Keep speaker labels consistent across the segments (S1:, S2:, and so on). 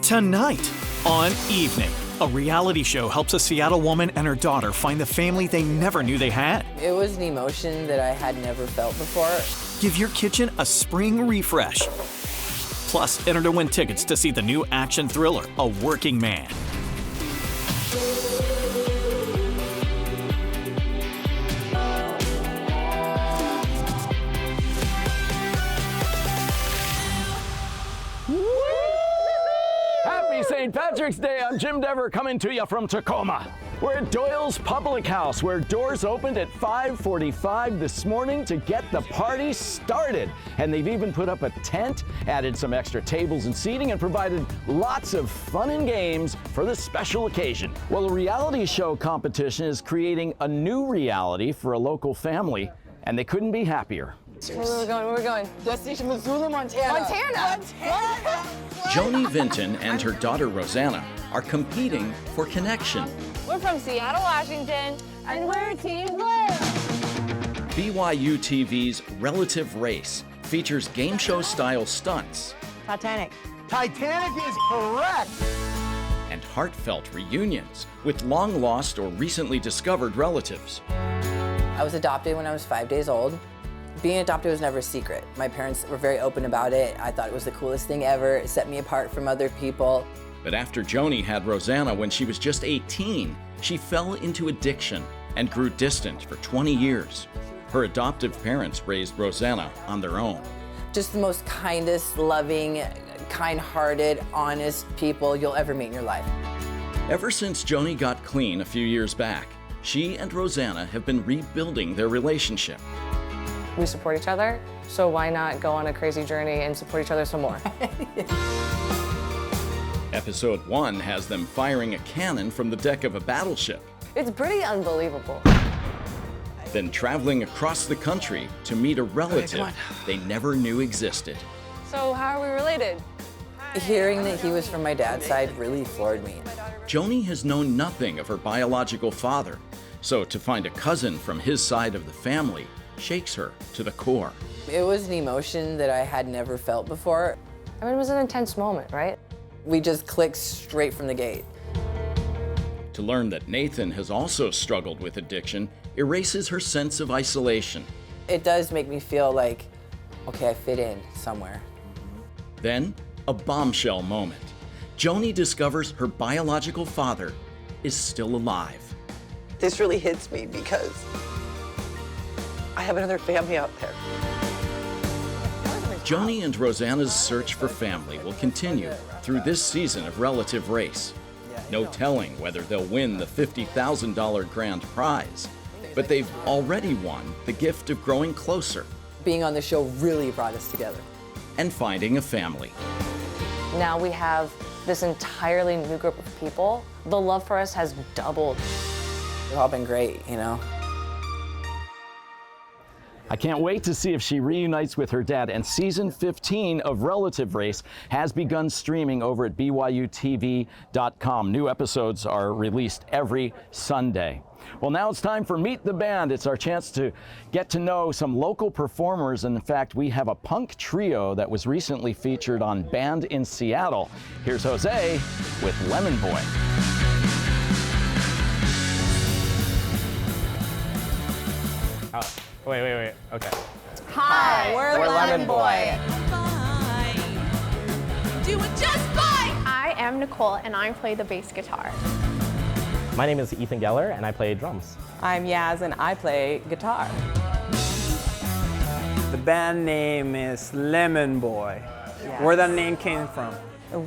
S1: Tonight on Evening, a reality show helps a Seattle woman and her daughter find the family they never knew they had.
S2: It was an emotion that I had never felt before.
S1: Give your kitchen a spring refresh. Plus, enter to win tickets to see the new action thriller, A Working Man.
S3: Happy St. Patrick's Day. I'm Jim Dever coming to you from Tacoma. We're at Doyle's Public House, where doors opened at 5:45 this morning to get the party started. And they've even put up a tent, added some extra tables and seating, and provided lots of fun and games for this special occasion. Well, a reality show competition is creating a new reality for a local family, and they couldn't be happier.
S2: Where are we going? Destination Missoula, Montana. Montana!
S4: Joni Vinton and her daughter Rosanna are competing for connection.
S5: We're from Seattle, Washington, and we're Team Blue.
S4: BYU TV's Relative Race features game show style stunts
S5: Titanic.
S3: Titanic is correct!
S4: and heartfelt reunions with long lost or recently discovered relatives.
S2: I was adopted when I was 5 days old. Being adopted was never a secret. My parents were very open about it. I thought it was the coolest thing ever. It set me apart from other people.
S4: But after Joni had Rosanna when she was just 18, she fell into addiction and grew distant for 20 years. Her adoptive parents raised Rosanna on their own.
S2: Just the most kindest, loving, kind-hearted, honest people you'll ever meet in your life.
S4: Ever since Joni got clean a few years back, she and Rosanna have been rebuilding their relationship.
S5: We support each other, so why not go on a crazy journey and support each other some more?
S4: Episode 1 has them firing a cannon from the deck of a battleship,
S5: It's pretty unbelievable.
S4: then traveling across the country to meet a relative they never knew existed.
S5: So how are we related?
S2: Hearing that he was from my dad's side really floored me.
S4: Joni has known nothing of her biological father, so to find a cousin from his side of the family shakes her to the core.
S2: It was an emotion that I had never felt before.
S5: I mean, it was an intense moment, right?
S2: We just clicked straight from the gate.
S4: To learn that Nathan has also struggled with addiction erases her sense of isolation.
S2: It does make me feel like, okay, I fit in somewhere.
S4: Then, a bombshell moment. Joni discovers her biological father is still alive.
S6: This really hits me because I have another family out there.
S4: Joni and Rosanna's search for family will continue through this season of Relative Race. No telling whether they'll win the $50,000 grand prize, but they've already won the gift of growing closer
S2: Being on the show really brought us together.
S4: and finding a family.
S5: Now we have this entirely new group of people. The love for us has doubled.
S2: They've all been great, you know?
S3: I can't wait to see if she reunites with her dad. And season 15 of Relative Race has begun streaming over at byutv.com. New episodes are released every Sunday. Well, now it's time for Meet the Band. It's our chance to get to know some local performers. And in fact, we have a punk trio that was recently featured on Band in Seattle. Here's Jose with Lemon Boy.
S7: Wait. Okay.
S5: Hi,
S7: We're Lemon Boy.
S8: Do it just fine! I am Nicole, and I play the bass guitar.
S7: My name is Ethan Geller, and I play drums.
S6: I'm Yaz, and I play guitar.
S9: The band name is Lemon Boy. Where that name came from?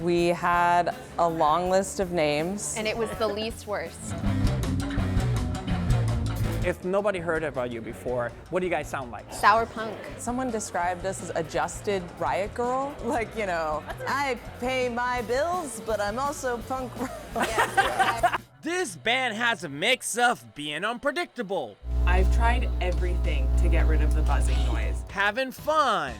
S6: We had a long list of names.
S8: And it was the least worst.
S9: If nobody heard about you before, what do you guys sound like?
S8: Sour punk.
S6: Someone described us as adjusted riot girl. Like, you know, I pay my bills, but I'm also punk rock.
S10: This band has a mix of being unpredictable,
S11: I've tried everything to get rid of the buzzing noise.
S10: having fun,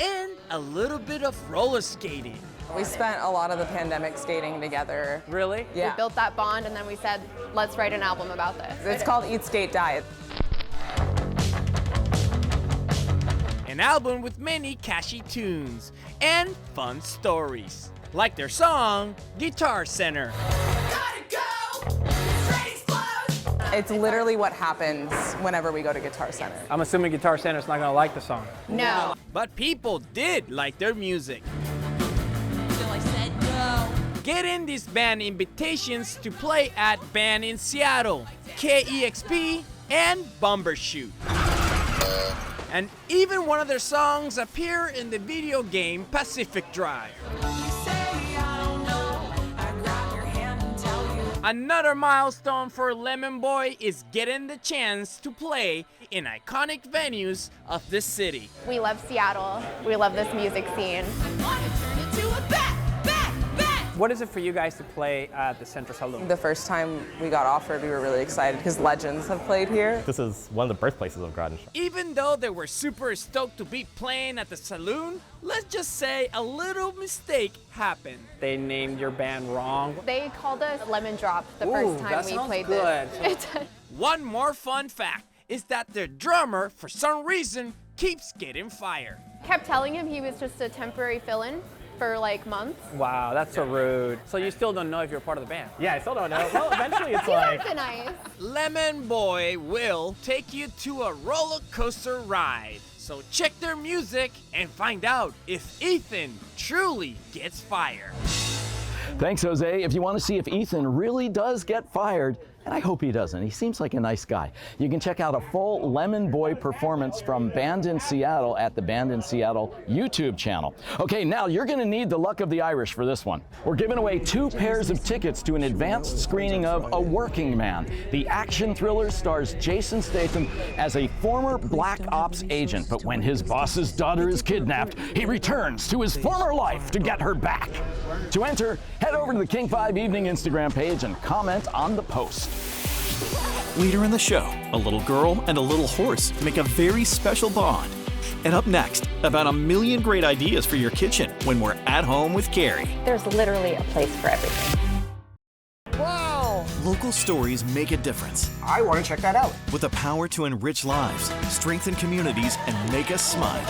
S10: and a little bit of roller skating.
S6: We spent a lot of the pandemic skating together.
S9: Really?
S6: Yeah.
S8: We built that bond, and then we said, let's write an album about this.
S6: It's called Eat, Skate, Die.
S10: An album with many catchy tunes and fun stories. like their song, Guitar Center.
S6: It's literally what happens whenever we go to Guitar Center.
S9: I'm assuming Guitar Center's not gonna like the song.
S8: No.
S10: But people did like their music. Getting these band invitations to play at Band in Seattle, KEXP, and Bumbershoot. And even one of their songs appear in the video game Pacific Drive. Another milestone for Lemon Boy is getting the chance to play in iconic venues of the city.
S8: We love Seattle. We love this music scene.
S9: What is it for you guys to play at the Central Saloon?
S6: The first time we got offered, we were really excited because legends have played here.
S7: This is one of the birthplaces of grunge.
S10: Even though they were super stoked to be playing at the saloon, let's just say a little mistake happened.
S9: They named your band wrong.
S8: They called us Lemon Drop the
S9: Ooh,
S8: first time
S9: that
S8: we
S9: sounds
S8: played
S9: good.
S8: this.
S10: One more fun fact is that their drummer, for some reason, keeps getting fired.
S8: Kept telling him he was just a temporary fill-in for like months.
S9: Wow, that's so rude. So you still don't know if you're part of the band?
S7: Yeah, I still don't know. Well, eventually it's
S8: He
S7: like...
S8: acted nice.
S10: Lemon Boy will take you to a roller coaster ride. So check their music and find out if Ethan truly gets fired.
S3: Thanks, Jose. If you want to see if Ethan really does get fired, and I hope he doesn't, he seems like a nice guy, you can check out a full Lemon Boy performance from Band in Seattle at the Band in Seattle YouTube channel. Okay, now you're going to need the luck of the Irish for this one. We're giving away 2 pairs of tickets to an advanced screening of A Working Man. The action thriller stars Jason Statham as a former Black Ops agent, but when his boss's daughter is kidnapped, he returns to his former life to get her back. To enter, head over to the King 5 Evening Instagram page and comment on the post.
S1: Later in the show, a little girl and a little horse make a very special bond. And up next, about a million great ideas for your kitchen when we're at home with Carrie.
S5: There's literally a place for everything.
S10: Wow!
S1: Local stories make a difference.
S12: I want to check that out.
S1: With the power to enrich lives, strengthen communities, and make us smile.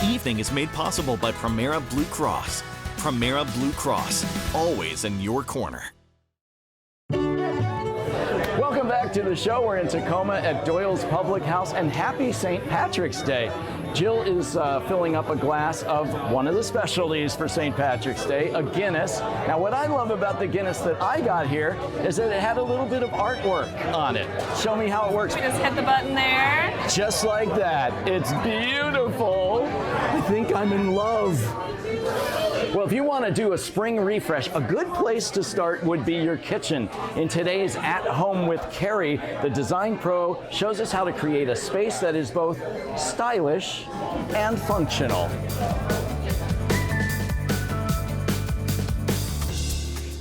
S1: Evening is made possible by Primera Blue Cross. Primera Blue Cross, always in your corner.
S3: Welcome back to the show. We're in Tacoma at Doyle's Public House, and happy St. Patrick's Day. Jill is filling up a glass of one of the specialties for St. Patrick's Day, a Guinness. Now, what I love about the Guinness that I got here is that it had a little bit of artwork on it. Show me how it works.
S11: Just hit the button there.
S3: Just like that. It's beautiful. I think I'm in love. Well, if you want to do a spring refresh, a good place to start would be your kitchen. In today's At Home with Carrie, the design pro shows us how to create a space that is both stylish and functional.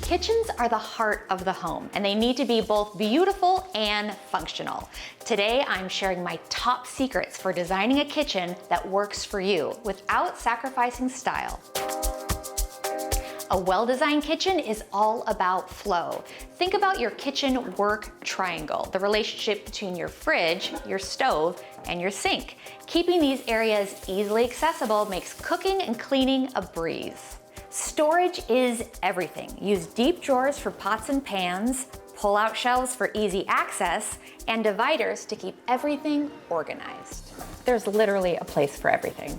S13: Kitchens are the heart of the home, and they need to be both beautiful and functional. Today, I'm sharing my top secrets for designing a kitchen that works for you without sacrificing style. A well-designed kitchen is all about flow. Think about your kitchen work triangle, the relationship between your fridge, your stove, and your sink. Keeping these areas easily accessible makes cooking and cleaning a breeze. Storage is everything. Use deep drawers for pots and pans, pull-out shelves for easy access, and dividers to keep everything organized. There's literally a place for everything.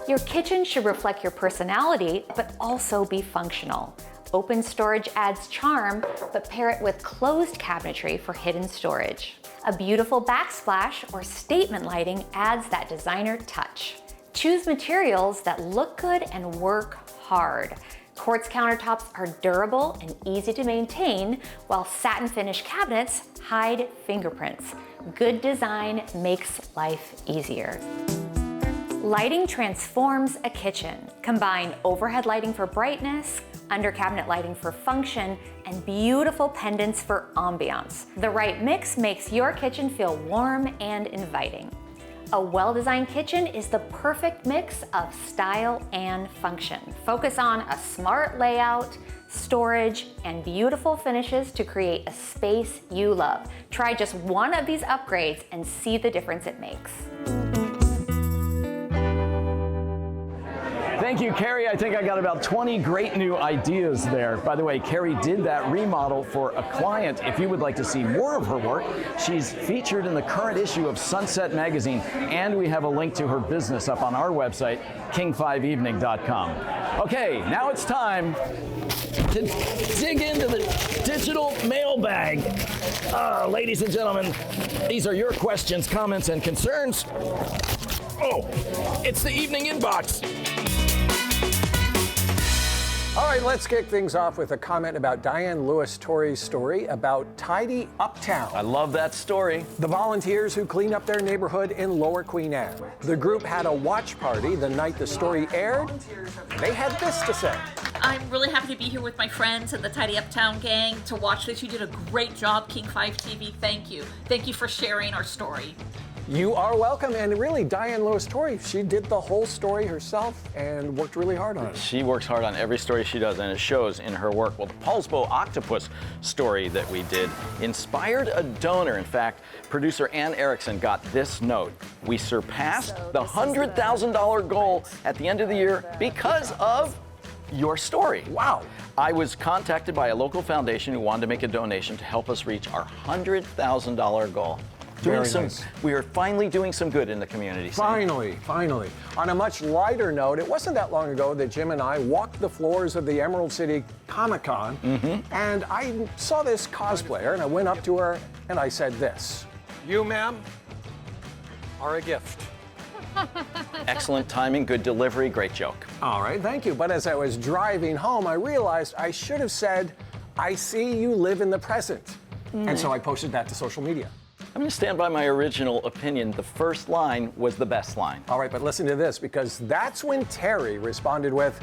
S13: Your kitchen should reflect your personality, but also be functional. Open storage adds charm, but pair it with closed cabinetry for hidden storage. A beautiful backsplash or statement lighting adds that designer touch. Choose materials that look good and work hard. Quartz countertops are durable and easy to maintain, while satin finish cabinets hide fingerprints. Good design makes life easier. Lighting transforms a kitchen. Combine overhead lighting for brightness, under cabinet lighting for function, and beautiful pendants for ambiance. The right mix makes your kitchen feel warm and inviting. A well-designed kitchen is the perfect mix of style and function. Focus on a smart layout, storage, and beautiful finishes to create a space you love. Try just one of these upgrades and see the difference it makes.
S3: Thank you, Carrie. I think I got about 20 great new ideas there. By the way, Carrie did that remodel for a client. If you would like to see more of her work, she's featured in the current issue of Sunset Magazine, and we have a link to her business up on our website, king5evening.com. Okay, now it's time to dig into the digital mailbag. Ladies and gentlemen, these are your questions, comments, and concerns. Oh, it's the evening inbox.
S12: All right, let's kick things off with a comment about Diane Lewis-Torrey's story about Tidy Uptown.
S3: I love that story.
S12: The volunteers who clean up their neighborhood in Lower Queen Anne. The group had a watch party the night the story aired. They had this to say.
S14: I'm really happy to be here with my friends and the Tidy Uptown gang to watch this. You did a great job, King 5 TV. Thank you. Thank you for sharing our story.
S12: You are welcome, and really, Diane Lewis-Torrey, she did the whole story herself and worked really hard on it.
S4: She works hard on every story she does, and it shows in her work. Well, the Paulsbo octopus story that we did inspired a donor. In fact, producer Ann Erickson got this note. We surpassed the $100,000 goal at the end of the year because of your story.
S12: Wow.
S4: I was contacted by a local foundation who wanted to make a donation to help us reach our $100,000 goal.
S12: Very nice.
S4: We are finally doing some good in the community.
S12: Finally. On a much lighter note, it wasn't that long ago that Jim and I walked the floors of the Emerald City Comic-Con, and I saw this cosplayer, and I went up to her, and I said this. You, ma'am, are a gift.
S4: Excellent timing, good delivery, great joke.
S12: All right, thank you. But as I was driving home, I realized I should have said, I see you live in the present. And so I posted that to social media.
S4: I'm going to stand by my original opinion. The first line was the best line.
S12: All right, but listen to this, because that's when Terry responded with,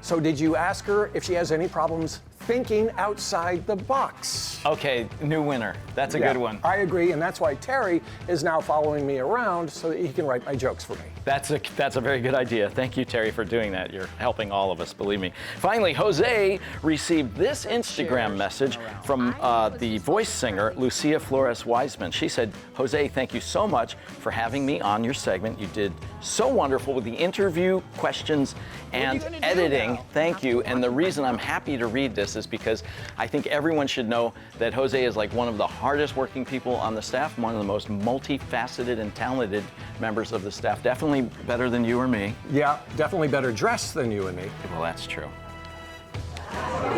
S12: so did you ask her if she has any problems thinking outside the box?
S4: Okay, new winner. That's a good one.
S12: I agree, and that's why Terry is now following me around so that he can write my jokes for me.
S4: That's a very good idea. Thank you, Terry, for doing that. You're helping all of us, believe me. Finally, Jose received this Instagram message from the voice singer, Lucia Flores-Wiseman. She said, Jose, thank you so much for having me on your segment. You did so wonderful with the interview, questions, and editing. Thank you. And the reason I'm happy to read this is because I think everyone should know that Jose is like one of the hardest working people on the staff, one of the most multifaceted and talented members of the staff. Definitely better than you or me.
S12: Yeah, definitely better dressed than you and me.
S4: Well, that's true.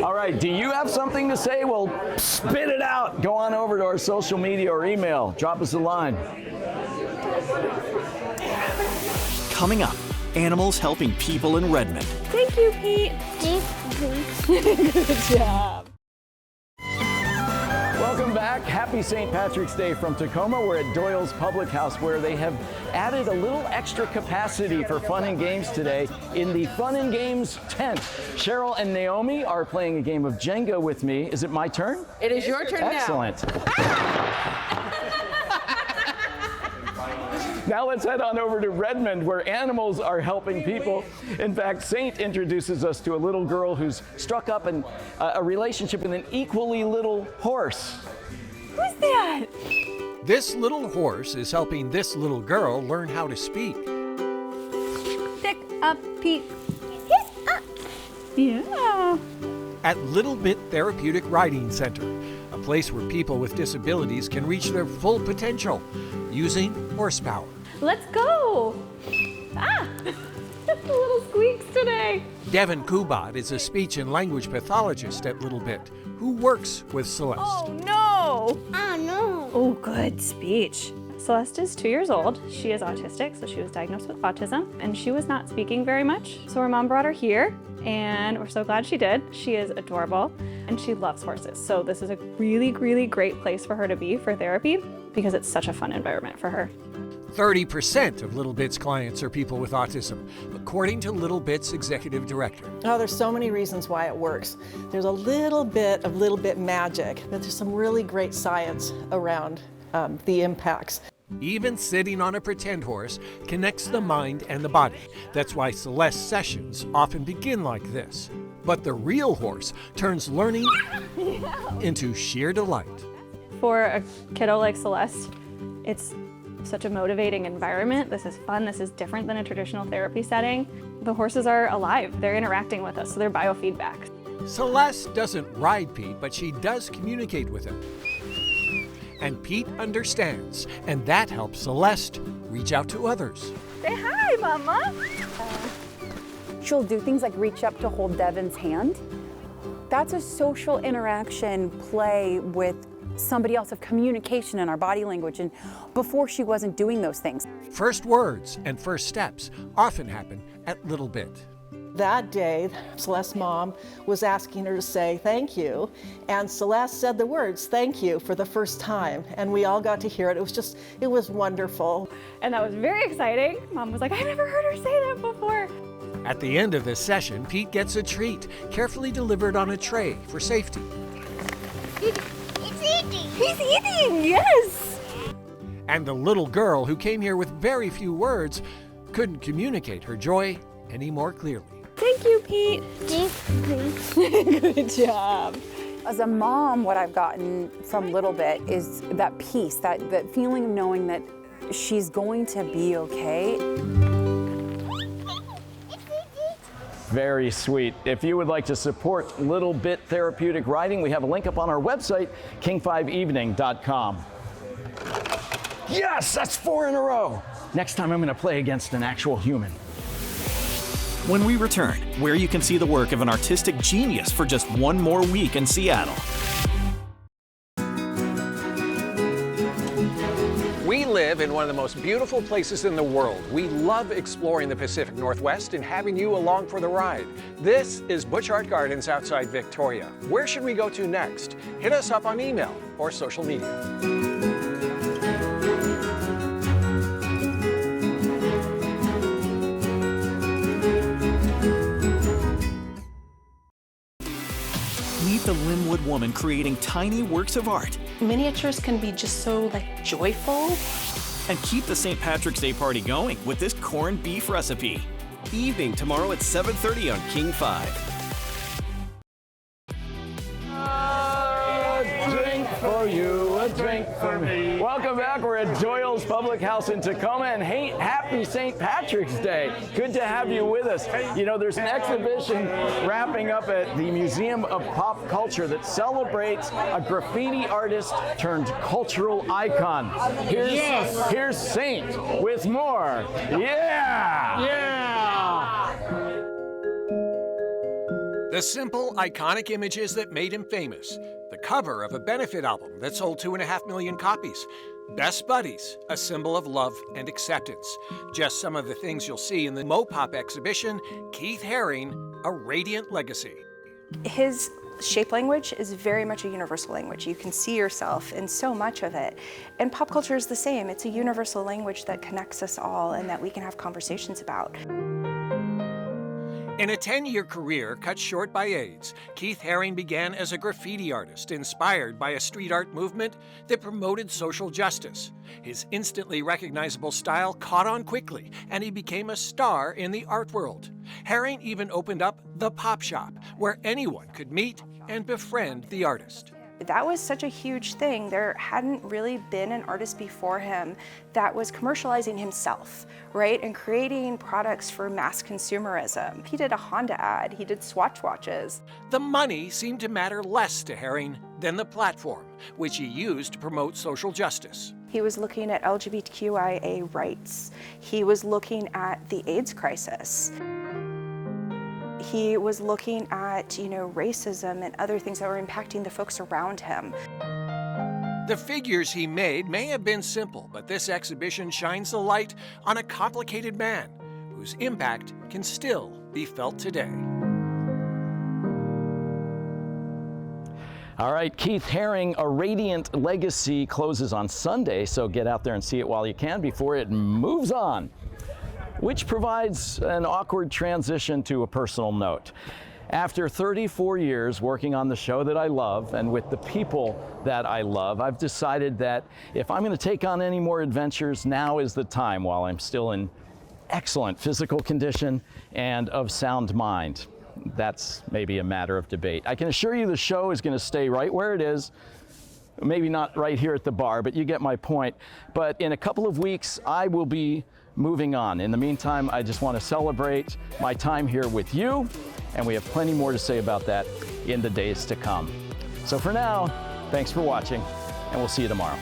S3: All right, do you have something to say? Well, spit it out. Go on over to our social media or email. Drop us a line.
S1: Coming up, animals helping people in Redmond.
S8: Thank you, Pete. Good job.
S3: Welcome back. Happy St. Patrick's Day from Tacoma. We're at Doyle's Public House, where they have added a little extra capacity for fun and games today in the Fun and Games tent. Cheryl and Naomi are playing a game of Jenga with me. Is it my turn?
S2: It is your turn now.
S3: Excellent. Now let's head on over to Redmond, where animals are helping people. In fact, Saint introduces us to a little girl who's struck up a relationship with an equally little horse.
S8: Who's that?
S15: This little horse is helping this little girl learn how to speak.
S8: Pick up, Pete. Hit up. Yeah.
S15: At Little Bit Therapeutic Riding Center, a place where people with disabilities can reach their full potential using horsepower.
S8: Let's go. Ah, the little squeaks today.
S15: Devin Kubat is a speech and language pathologist at Little Bit who works with Celeste.
S8: Oh, no. Oh, no. Oh, good speech. Celeste is 2 years old. She is autistic, so she was diagnosed with autism, and she was not speaking very much. So her mom brought her here, and we're so glad she did. She is adorable, and she loves horses. So this is a really, really great place for her to be for therapy because it's such a fun environment for her.
S15: 30% of Little Bit's clients are people with autism, according to Little Bit's executive director.
S6: Oh, there's so many reasons why it works. There's a little bit magic, but there's some really great science around the impacts.
S15: Even sitting on a pretend horse connects the mind and the body. That's why Celeste sessions often begin like this. But the real horse turns learning into sheer delight.
S8: For a kiddo like Celeste, it's such a motivating environment. This is fun, this is different than a traditional therapy setting. The horses are alive, they're interacting with us, so they're biofeedback.
S15: Celeste doesn't ride Pete, but she does communicate with him. And Pete understands, and that helps Celeste reach out to others.
S8: Say hi, Mama.
S16: She'll do things like reach up to hold Devin's hand. That's a social interaction play with somebody else, of communication in our body language, and before she wasn't doing those things.
S15: First words and first steps often happen at Little Bit.
S17: That day, Celeste's mom was asking her to say thank you, and Celeste said the words thank you for the first time, and we all got to hear it. It was wonderful.
S8: And that was very exciting. Mom was like, I've never heard her say that before.
S15: At the end of this session, Pete gets a treat, carefully delivered on a tray for safety.
S8: He's eating! He's eating, yes!
S15: And the little girl, who came here with very few words, couldn't communicate her joy any more clearly.
S8: Thank you, Pete. Good job.
S16: As a mom, what I've gotten from Little Bit is that peace, that feeling of knowing that she's going to be okay.
S3: Very sweet. If you would like to support Little Bit Therapeutic Riding, we have a link up on our website, king5evening.com. Yes, that's 4 in a row. Next time I'm going to play against an actual human.
S1: When we return, where you can see the work of an artistic genius for just one more week in Seattle.
S12: We live in one of the most beautiful places in the world. We love exploring the Pacific Northwest and having you along for the ride. This is Butch Art Gardens outside Victoria. Where should we go to next? Hit us up on email or social media.
S1: Meet the Linwood woman creating tiny works of art.
S6: Miniatures can be just so joyful.
S1: And keep the St. Patrick's Day party going with this corned beef recipe. Evening tomorrow at 7:30 on King 5.
S3: A drink for you, a drink for me. Welcome back. We're at Doyle's Public House in Tacoma, and hey, happy St. Patrick's Day. Good to have you with us. You know, there's an exhibition wrapping up at the Museum of Pop Culture that celebrates a graffiti artist turned cultural icon. Here's Saint with more.
S15: The simple, iconic images that made him famous. The cover of a benefit album that sold 2.5 million copies. Best Buddies, a symbol of love and acceptance. Just some of the things you'll see in the Mopop exhibition. Keith Haring, A Radiant Legacy.
S18: His shape language is very much a universal language. You can see yourself in so much of it. And pop culture is the same. It's a universal language that connects us all and that we can have conversations about.
S15: In a 10-year career cut short by AIDS, Keith Haring began as a graffiti artist inspired by a street art movement that promoted social justice. His instantly recognizable style caught on quickly, and he became a star in the art world. Haring even opened up the Pop Shop, where anyone could meet and befriend the artist.
S18: That was such a huge thing. There hadn't really been an artist before him that was commercializing himself, right? And creating products for mass consumerism. He did a Honda ad, he did Swatch watches.
S15: The money seemed to matter less to Haring than the platform, which he used to promote social justice.
S18: He was looking at LGBTQIA rights. He was looking at the AIDS crisis. He was looking at, racism and other things that were impacting the folks around him.
S15: The figures he made may have been simple, but this exhibition shines the light on a complicated man whose impact can still be felt today.
S3: All right, Keith Haring, A Radiant Legacy closes on Sunday, so get out there and see it while you can before it moves on. Which provides an awkward transition to a personal note. After 34 years working on the show that I love and with the people that I love, I've decided that if I'm going to take on any more adventures, now is the time while I'm still in excellent physical condition and of sound mind. That's maybe a matter of debate. I can assure you the show is going to stay right where it is Maybe not right here at the bar, but you get my point. But in a couple of weeks, I will be moving on. In the meantime, I just want to celebrate my time here with you, and we have plenty more to say about that in the days to come. So for now, thanks for watching, and we'll see you tomorrow.